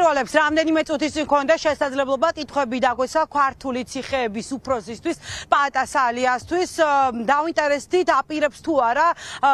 პირველებს რამდენიმე წუთის წინ ქონდა შესაძლებლობა კითხვები დაგვესვა ქართული ციხეების უფროსისთვის პაატას ალიასთვის დავინტერესდით აპირებს თუ არა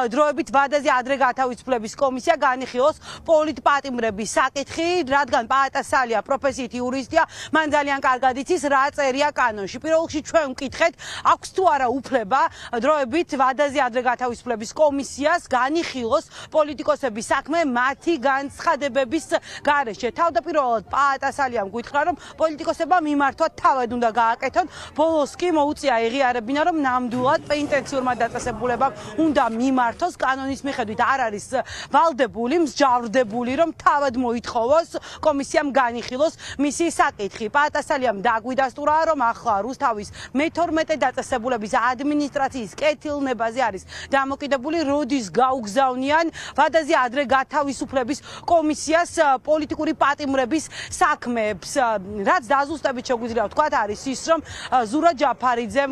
დროებით ვადაზე ადრე გათავისუფლების კომისია განიხილოს პოლიტპატიმრების საკითხი რადგან პაატას ალია პროფესიით იურისტია მან ძალიან კარგად იცის რა წერია კანონში პირველ რიგში ჩვენ ვკითხეთ აქვს თუ არა უფლება დროებით ვადაზე ადრე გათავისუფლების კომისიას განიხილოს პოლიტიკოსების საქმე მათი განცხადებების გარეშე თავდაპირველად პაატას ალიამ გითხრა რომ პოლიტიკოსებმა მიმართვა თავად უნდა გააკეთონ ბოლოს კი მოუწია ეღიარებინა რომ ნამდვილად პენტენციურმა დაწესებულებამ უნდა მიმართოს კანონის მიხედვით არ არის ვალდებული მსჯავრდებული რომ თავად მოითხოვოს კომისიამ განიხილოს მისი საკითხი პაატას ალიამ დაგვიდასტურა რომ ახლა რუსთავის მე-12 დაწესებულების ადმინისტრაციის კეთილნებაზე არის დამოკიდებული როდის გაუგზავნიან ვადაზე ადრე გათავისუფლების კომისიას პოლიტიკური პატიმრების საქმეებს რაც დაზუსტებით შეგვიძლია ვთქვათ არის ის რომ ზურა ჯაფარიძემ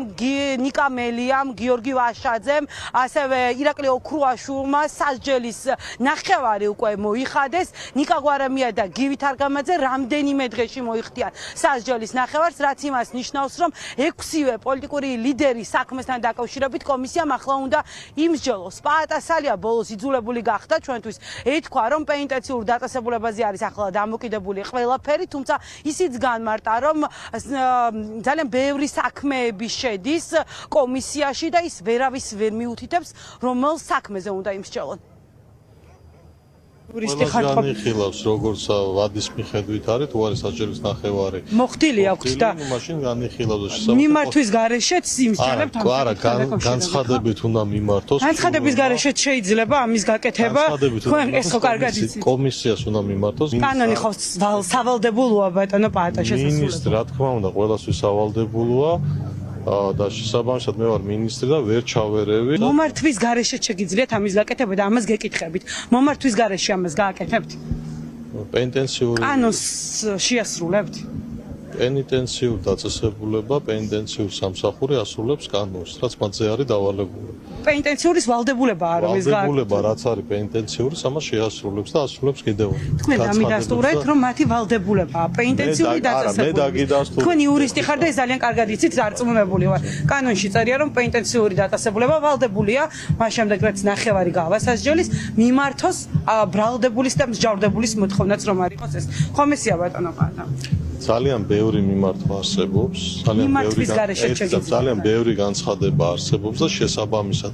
ნიკა მელიამ გიორგი ვაშაძემ ასევე ირაკლი ოქრუაშვილმა სასჯელის ნახევარი უკვე მოიხადეს ნიკა გვარამია და გივი თარგამაძე რამდენიმე დღეში მოიხდიან სასჯელის ნახევარს რაც იმას ნიშნავს რომ 6-ვე პოლიტიკური ლიდერი საქმესთან დაკავშირებით კომისიამ ახლა უნდა იმსჯელოს პაატას ალია ბოლოს იძულებული გახდა ჩვენთვის ეთქვა რომ პენტენციურ დაწესებულებაზე არის ახლა დამოკიდებული ყველაფერი თუმცა ისიც განმარტა რომ ძალიან ბევრი საქმეები შედის კომისიაში და ის ვერავის ვერ მიუთითებს რომელ საქმეზე უნდა იმსჯელონ იურისტი ხართ განიხილავს როგორც ვადის მიხედვით არის თუ არის სასჯელის ნახევარი მოხდილი აქვს და მაშინ განიხილავს მიმართვის გარეშეც იმსჯელებთ არა განცხადებით უნდა მიმართოს განცხადების გარეშეც შეიძლება ამის გაკეთება თქვენ ეს ხო კარგად იცით კომისიას უნდა მიმართოს კანონი ხო სავალდებულოა ბატონო პაატა შესაძლოა მინისტრი რა თქმა უნდა ყველასთვის სავალდებულოა და შესაბამისად მე ვარ მინისტრი და ვერ ჩავერევი მომართვის გარეშე შეგიძლიათ ამის გაკეთება და ამას გეკითხებით მომართვის გარეშე ამას გააკეთებთ პენტენციური კანონს შეასრულებთ პენტენციურ დაწესებულება პენტენციურ სამსახური ასრულებს კანონს რაც მათზე არის დავალებული პენტენციური ვალდებულებაა რომ ეს ვალდებულება რაც არის პენტენციური ამას შეასრულებს და ასრულებს კიდევ თქვენ დამიდასტურეთ რომ მათი ვალდებულებაა პენტენციური დაწესებულება თქვენ იურისტი ხართ და ეს ძალიან კარგად იცით დარწმუნებული ვარ კანონში წერია რომ პენტენციური დაწესებულება ვალდებულია მას შემდეგ რაც ნახევარი გავა სასჯელის მიმართოს ბრალდებულის და მსჯავრდებულის მოთხოვნაც რომ არ იყოს ეს კომისია ბატონო პაატა ძალიან ბევრი მიმართვა არსებობს ძალიან ბევრი განცხადება არსებობს და შესაბამისად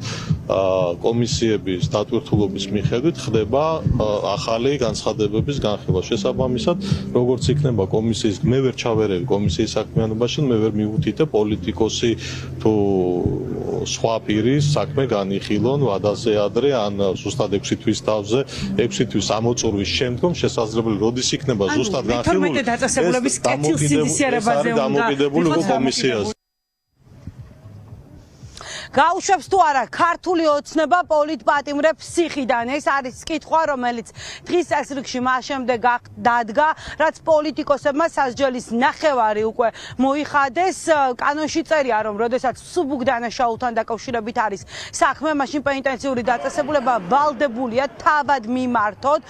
კომისიების დატვირთულობის მიხედვით ხდება ახალი განცხადებების განხილვა შესაბამისად როგორც იქნება კომისიის მე ვერ ჩავერევი კომისიის საქმიანობაში მე ვერ მივუთითებ პოლიტიკოსი თუ სხვა პირის საქმე განიხილონ ვადაზე ადრე ან ზუსტად 6 თვის თავზე 6 თვის ამოწურვის შემდგომ შესაძლებელი როდის იქნება ზუსტად განხილული დამოკიდებული კომისიაზე გაუშვებს თუ არა ქართული ოცნება პოლიტპატიმრებს სიხიდან ეს არის კითხვა რომელიც დღის წესრიგში მას შემდეგ დადგა რაც პოლიტიკოსებმა სასჯელის ნახევარი უკვე მოიხადეს კანონში წერია რომ როდესაც სუბუქ დანაშაულთან დაკავშირებით არის საქმე მაშინ პენტენციური დაწესებულება ვალდებულია თავად მიმართოთ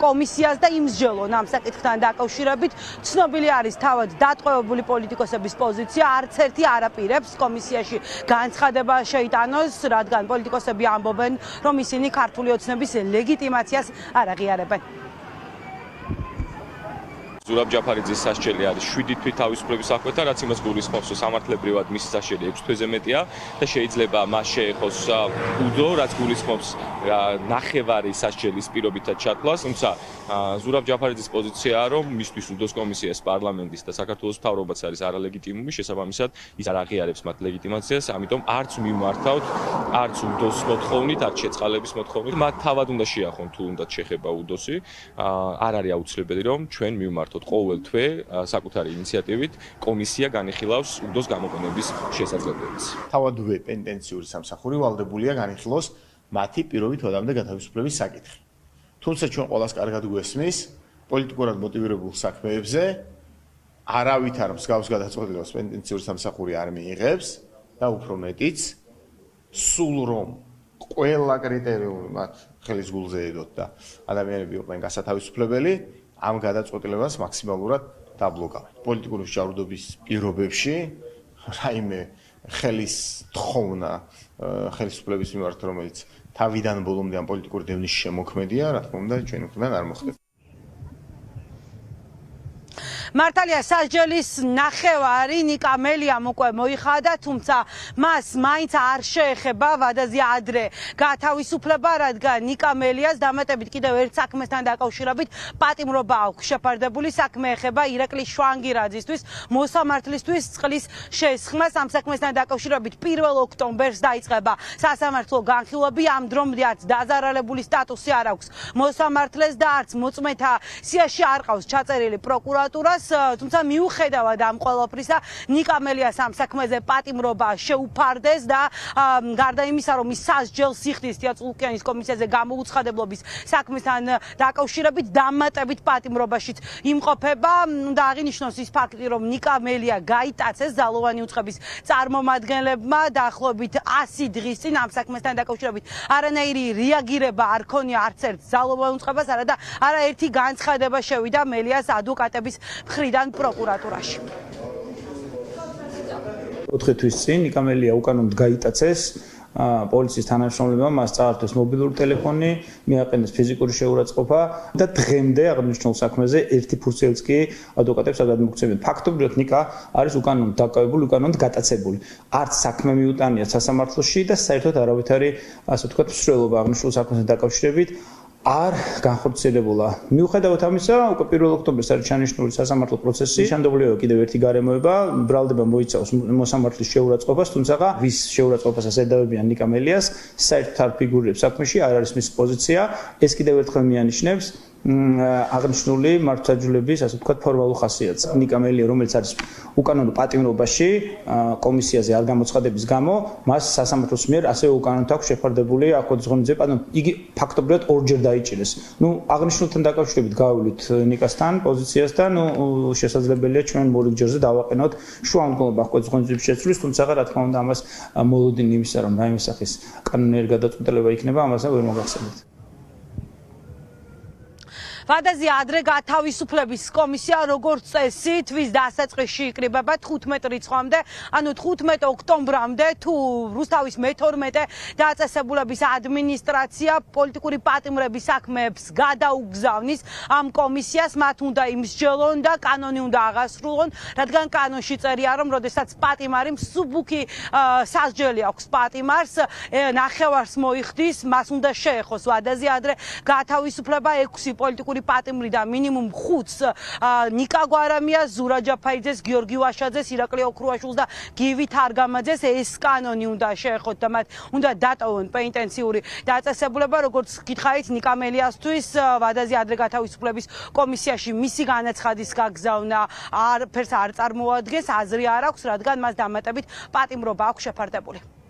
კომისიას და იმსჯელონ ამ საკითხთან დაკავშირებით ცნობილი არის თავად დატყვევებული პოლიტიკოსების პოზიცია არც ერთი არ აპირებს კომისიაში განცხადება შეიტანოს, რადგან პოლიტიკოსები ამბობენ, რომ ისინი ქართული ოცნების ლეგიტიმაციას არ აღიარებენ. ზურაბ ჯაფარიძის სასჯელი არის 7 თვით თავისუფლების საქმეთან, რაც იმას გულისხმობს, რომ სამართლებრივად მისი სასჯელი 6 თვეზე მეტია და შეიძლება მას შეეხოს უდო, რაც გულისხმობს ნახევარი სასჯელის პირობითად ჩათვლას, თუმცა ზურაბ ჯაფარიძის პოზიციაა, რომ მისთვის უდოს კომისიას პარლამენტის და საქართველოს მთავრობაც არის არალეგიტიმური, შესაბამისად ის არ აღიარებს მათ ლეგიტიმაციას, ამიტომ არც მიმართავთ, არც უდოს მოთხოვნით, არც შეწყალების მოთხოვნით, მათ თავად უნდა შეახონ თუ უნდათ შეხება უდოსი, არ არის აუცილებელი რომ ჩვენ მივმართოთ ყოველ თვე საკუთარი ინიციატივით კომისია განიხილავს უდოს გამოყენების შესაძლებლობას. თავადვე პენტენციური სამსახური ვალდებულია განიხილოს მათი პირობით ვადამდე გათავისუფლების საკითხი. თუმცა ჩვენ ყველას კარგად გვესმის პოლიტიკურად მოტივირებულ საქმეებზე არავით არ მსგავს გადაწყვეტილებას პენტენციური სამსახური არ მიიღებს და უფრო მეტიც სულ რომ ყველა კრიტერიუმი მათ ხელის გულზე ედოთ და ადამიანები იყვნენ გასათავისუფლებელი ამ გადაწყვეტილებას მაქსიმალურად დაბლოკავენ. პოლიტიკური მსჯავრდობის პირობებში რაიმე ხელის თხოვნა ხელისუფლების მიმართ, რომელიც თავიდან ბოლომდე ამ პოლიტიკური დევნის შემოქმედია, რა თქმა უნდა, ჩვენ მხრიდან არ მოხდება. მართალია სასჯელის ნახევარი ნიკა მელიამ უკვე მოიხადა, თუმცა მას მაინც არ შეეხება ვადაზე ადრე გათავისუფლება, რადგან ნიკა მელიას დამატებით კიდევ ერთ საქმესთან დაკავშირებით პატიმრობა აქვს შეფარდებული. საქმე ეხება ირაკლი შვანგირაძისთვის მოსამართლისთვის წყლის შესხმას. ამ საქმესთან დაკავშირებით 1 ოქტომბერს დაიწყება სასამართლო განხილვები. ამ დრომდე არც დაზარალებული სტატუსი არ აქვს მოსამართლეს და არც მოწმეთა სიაში არ ყავს ჩაწერილი პროკურატურას. თუმცა მიუხედავად ამ ყველაფრისა, ნიკა მელიას ამ საქმეზე პატიმრობა შეუფარდეს და გარდა იმისა, რომ ის სასჯელს იხდის თეატრალურკიანის კომისიაზე გამოუცხადებლობის საქმესთან დაკავშირებით, დამატებით პატიმრობაშიც იმყოფება. უნდა აღინიშნოს ის ფაქტი, რომ ნიკა მელია გაიტაცეს ძალოვანი უწყების წარმომადგენლებმა დაახლოებით 100 დღის წინ ამ საქმესთან დაკავშირებით არანაირი რეაგირება არ ქონია არც ერთ ძალოვან უწყებას, არაერთი განცხადება შევიდა მელიას ადვოკატების მხრიდან პროკურატურაში. 4 თვის წინ ნიკა მელია უკანონოდ გაიტაცეს პოლიციის თანამშრომლებმა, მას წაართვეს მობილური ტელეფონი, მიაყენეს ფიზიკური შეურაცხყოფა და დღემდე აღნიშნულ საქმეზე ერთი ფურცელიც კი ადვოკატებს არ გადმოგცემენ. ფაქტობრივად ნიკა არის უკანონოდ დაკავებული, უკანონოდ გატაცებული. არც საქმე მიუტანია სასამართლოში და საერთოდ არავითარი, ასე ვთქვათ, მსვლელობა აღნიშნულ საქმესთან დაკავშირებით არ განხორციელებულა. მიუხედავად ამისა, უკვე 1 ოქტომბერს არის ჩანიშნული სასამართლო პროცესი. შანდობლიო კიდევ ერთი გარემოება, ბრალდება მოიცავს მოსამართლის შეურაცხყოფას, თუმცა ვის შეურაცხყოფასაც ედავებიან ნიკა მელიას, საერთოდ არ ფიგურირებს საქმეში, არ არის მისი პოზიცია. ეს კიდევ ერთხელ მიანიშნებს აღნიშნული მართლმსაჯულების, ასე ვთქვათ, ფორმალურ ხასიათს. ნიკა მელია, რომელიც არის უკანონო პატიმრობაში კომისიაზე არ გამოცხადების გამო, მას სასამართლოს მიერ ასევე უკანონოდ აქვს შეფარდებული აღკვეთის ღონისძიება, ანუ იგი ფაქტობრივად ორჯერ დაიჭირეს. აღნიშნულთან დაკავშირებით გავავლით ნიკასთან პოზიციასთან, შესაძლებელია ჩვენ მორიგჯერზე დავაყენოთ შუამდგომლობა აღკვეთის ღონისძიების შეცვლის, თუმცა რა თქმა უნდა ამას მოლოდინი იმისა, რომ რაიმე სახის კანონიერი გადაწყვეტილება იქნება, ამას ვერ მოგახსენებთ. ვადაზე ადრე გათავისუფლების კომისია როგორც წესი თვის დასაწყისში იკრიბება 15 რიცხვამდე, ანუ 15 ოქტომბრამდე თუ რუსთავის მე-12 დაწესებულების ადმინისტრაცია პოლიტიკური პატიმრების საქმეებს გადაუგზავნის ამ კომისიას, მათ უნდა იმსჯელონ და კანონი უნდა აღასრულონ, რადგან კანონში წერია, რომ როდესაც პატიმარი მსუბუქი სასჯელი აქვს პატიმარს, ნახევარს მოიხდის, მას უნდა შეეხოს ვადაზე ადრე გათავისუფლება 6 პოლიტიკური პატიმრიდან მინიმუმ 5-ს ნიკა გვარამიას, ზურა ჯაფაიძეს, გიორგი ვაშაძეს, ირაკლი ოქრუაშვილს და გივი თარგამაძეს ეს კანონი უნდა შეეხოთ და მათ უნდა დატოვონ პენიტენციური დაწესებულება, როგორც გითხარით ნიკა მელიასთვის ვადაზე ადრე გათავისუფლების კომისიაში მისი განაცხადის გაგზავნა არაფერს არ წარმოადგენს, აზრი არ აქვს, რადგან მას დამატებით პატიმრობა აქვს შეფარდებული.